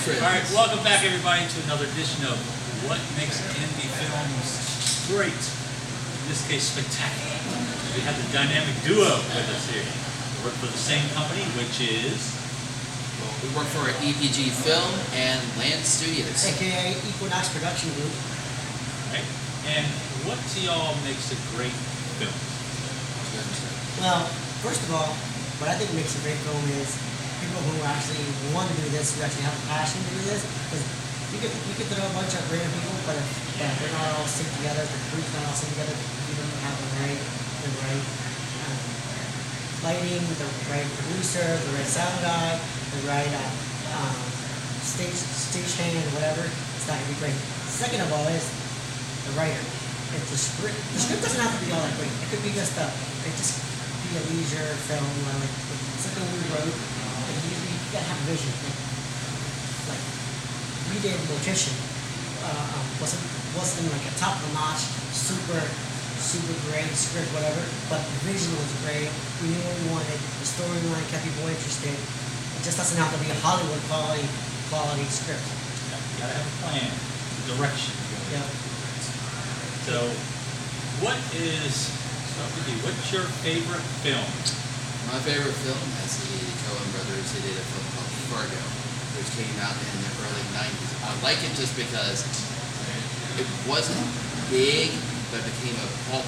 friends. All right, welcome back everybody to another edition of What Makes Indie Films Great. In this case, spectacular. We have the dynamic duo with us here. We work for the same company, which is... Well, we work for EPG Film and Land Studios. AKA Equinox Production Group. Right? And what to y'all makes a great film? Well, first of all, what I think makes a great film is people who actually want to do this, who actually have a passion to do this. Because you could throw a bunch of random people, but if they're not all synced together, if the crew's not all synced together, you don't have the right lighting, the right producer, the right sound guy, the right stage hand, whatever. It's not gonna be great. Second of all is the writer. If the script doesn't have to be all that great. It could be just be a leisure film, like something we wrote. You gotta have a vision. Like we did Mortician. Wasn't like a top of the notch, super great script, whatever. But the vision was great. We knew what we wanted. The storyline kept people interested. It just doesn't have to be a Hollywood quality script. Yeah, you gotta have a plan, direction. Yeah. So, what's your favorite film? My favorite film has to be the Coen brothers. They did a film called Fargo, which came out in the early 90s. I like it just because it wasn't big, but became a cult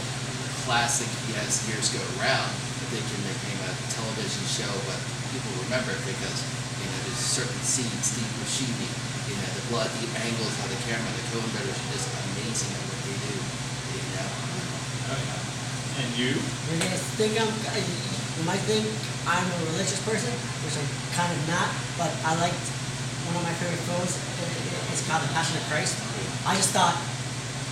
classic as years go around. I think it became a television show, but people remember it because, there's certain scenes, Steve Buscemi, the blood, the angles, how the camera, the Coen brothers are just amazing at what they do, Oh, yeah. And you? You guys think you might think I'm a religious person, which I'm kind of not, but I liked one of my favorite films. It's called The Passion of Christ. I just thought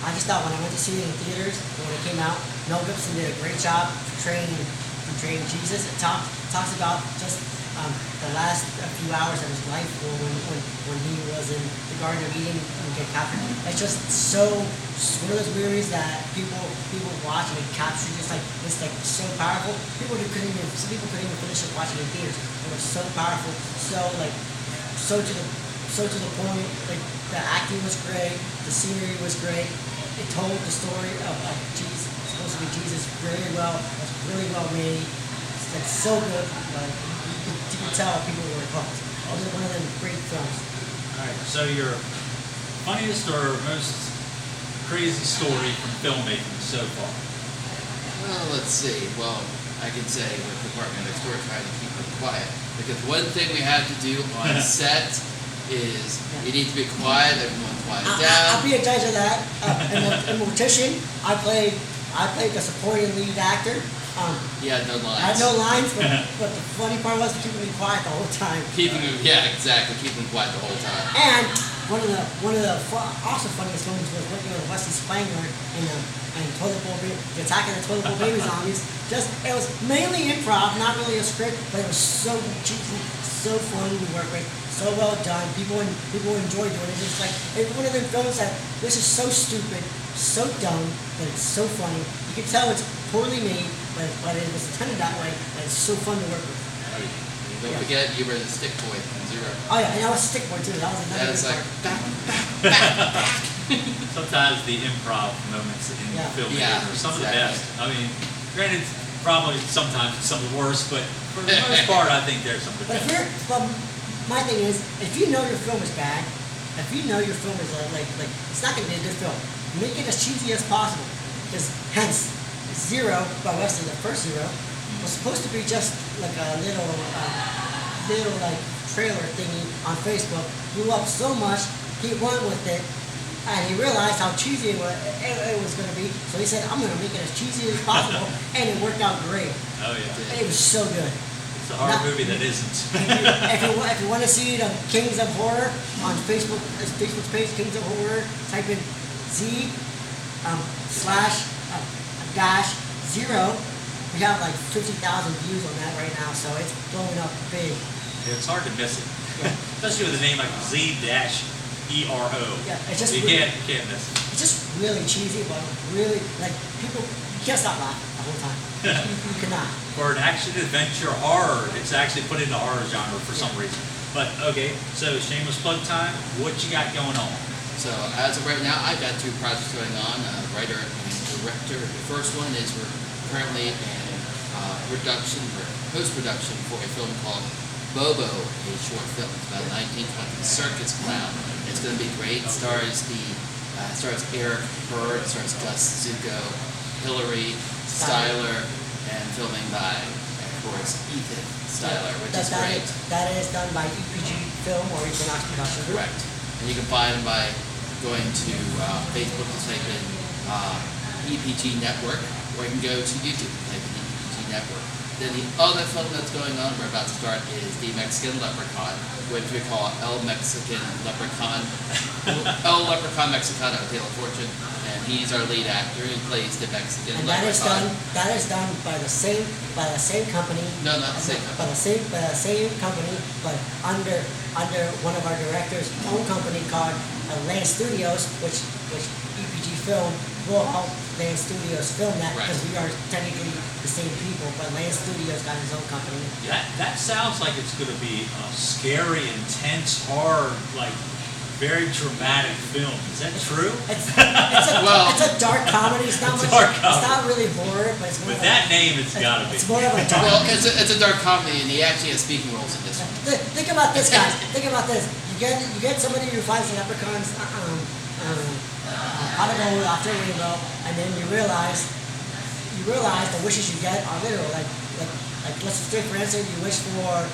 when I went to see it in theaters, when it came out, Mel Gibson did a great job portraying Jesus. It talks about just the last few hours of his life when he was in the Garden of Eden and get captured. It's just one of those movies that people watch and it captures just like it's like so powerful. Some people couldn't even finish it watching in theaters. It was so powerful, so to the point. Like the acting was great, the scenery was great. It told the story of Jesus, supposed to be Jesus, really well. It was really well made. It's like so good. Like you could tell people were hooked. It was one of them great films. All right. So your funniest or most crazy story from filmmaking so far? Well, let's see. Well, I can say with Department of Explore trying to keep it quiet. Because one thing we have to do on set is you need to be quiet, everyone quiet down. I'll be a judge of that. In Mortician, I played the supporting lead actor. You had no lines. I had no lines, but the funny part was keeping me quiet the whole time. Keeping them quiet the whole time. And one of the also funniest moments was working with Wesley Spangler and Toilet Bowl the Attack of the Toilet Bowl Baby Zombies. It was mainly improv, not really a script, but it was so cheesy, so funny to work with, so well done. People enjoy doing it. It's like it's one of the films that this is so stupid, so dumb, but it's so funny. You can tell it's poorly made, but it was intended that way, and it's so fun to work with. Don't forget, you were the stick boy in Zero. Oh yeah, and I was stick boy too. That was another good like part. Sometimes the improv moments in filmmaking are some of the best. I mean, granted, probably sometimes some of the worst, but for the most part, I think there's some of the best. But my thing is, if you know your film is bad, if you know your film is like it's not going to be a good film, make it as cheesy as possible. Because hence, Zero by Wesley, the first Zero, was supposed to be just like a little like trailer thingy on Facebook. Blew up so much, he went with it, and he realized how cheesy it was going to be. So he said, "I'm going to make it as cheesy as possible," and it worked out great. Oh yeah, it was so good. It's a horror movie that isn't. If you want to see the Kings of Horror on Facebook, Facebook's page, Kings of Horror, type in Z /0. We have like 50,000 views on that right now, so it's blowing up big. It's hard to miss it, especially with a name like Z-ERO. Yeah, it's just you can't miss it. It's just really cheesy, but really like people. You can't stop laughing the whole time. you cannot. For an action adventure horror, it's actually put in the horror genre for some reason. But okay, so shameless plug time. What you got going on? So as of right now, I've got two projects going on, writer and director. The first one is we're currently in production or post-production for a film called Bobo, a short film. It's about a 1920 circus clown. It's going to be great. It stars Eric Bird, stars Gus Zuko, Hillary Styler, and filming by, of course, Ethan Styler, which is great. That is done by EPG Film or Equinox Production Group. Correct. And you can find them by going to Facebook to type in EPG Network, or you can go to YouTube and type in EPG Network. Then the other film that's going on, we're about to start, is The Mexican Leprechaun, which we call El Mexican Leprechaun. El Leprechaun Mexicano, Taylor Fortune, and he's our lead actor. He plays the Mexican And Leprechaun. that is done by the same company. No, not the same company. By the same company, but under one of our directors' own company called Land Studios, which EPG Film will help Land Studios film that because we are technically the same people, but Land Studios got his own company. That sounds like it's going to be a scary, intense, hard, like very dramatic film. Is that true? It's a dark comedy. It's not It's not really horror, but it's more With that name, it's got to be. It's more of a dark. Well, it's a dark comedy, and he actually has speaking roles in this one. Think about this, guys. Think about this. You get somebody who finds the leprechauns out of nowhere after a rainbow, and then you realize the wishes you get are literal. Like let's just take for answer. You wish for $1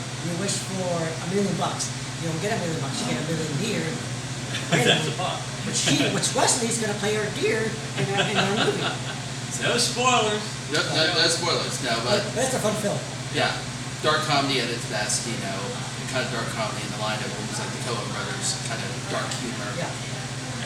million. You don't get $1 million. You get $1 million deer. That's a buck. Which Wesley's gonna play her deer in our movie. No spoilers. No spoilers, no, But but it's a fun film. yeah, dark comedy at its best, kind of dark comedy in the line of almost like the Coen brothers, kind of dark humor. Yeah.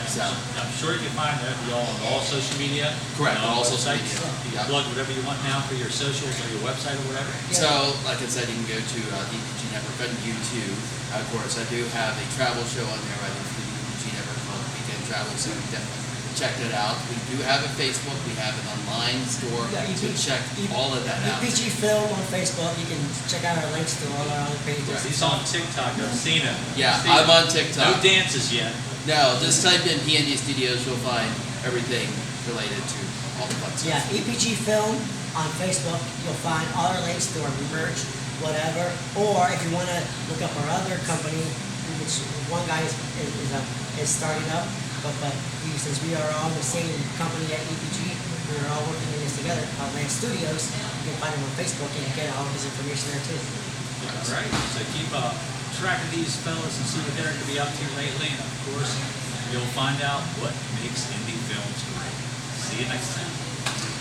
So, I'm sure you can find y'all on all social media. correct, on all social websites. media. You Yeah. can plug whatever you want now for your socials or your website or whatever. So, like I said, you can go to the EPG Network on YouTube. Of course, I do have a travel show on there right for the EPG Network called Weekend Travel, so you can definitely check that out. We do have a Facebook. We have an online store. Yeah, so check all of that out. EPG Film on Facebook. You can check out our links to all our other pages. He's on TikTok. I've seen him. Yeah, I've seen I'm him. on TikTok. No dances yet. No, just type in PND Studios. You'll find everything related to all the fun stuff. Yeah, EPG Film on Facebook. You'll find all our links to our merch, whatever. Or if you want to look up our other company, which one guy is starting up, but since we are all the same company at EPG, we're all working in this together. Land Studios. You can find him on Facebook and you get all his information there too. All right. So keep track of these fellas and see what they're going to be up to lately. And of course, you'll find out what makes indie films great. See you next time.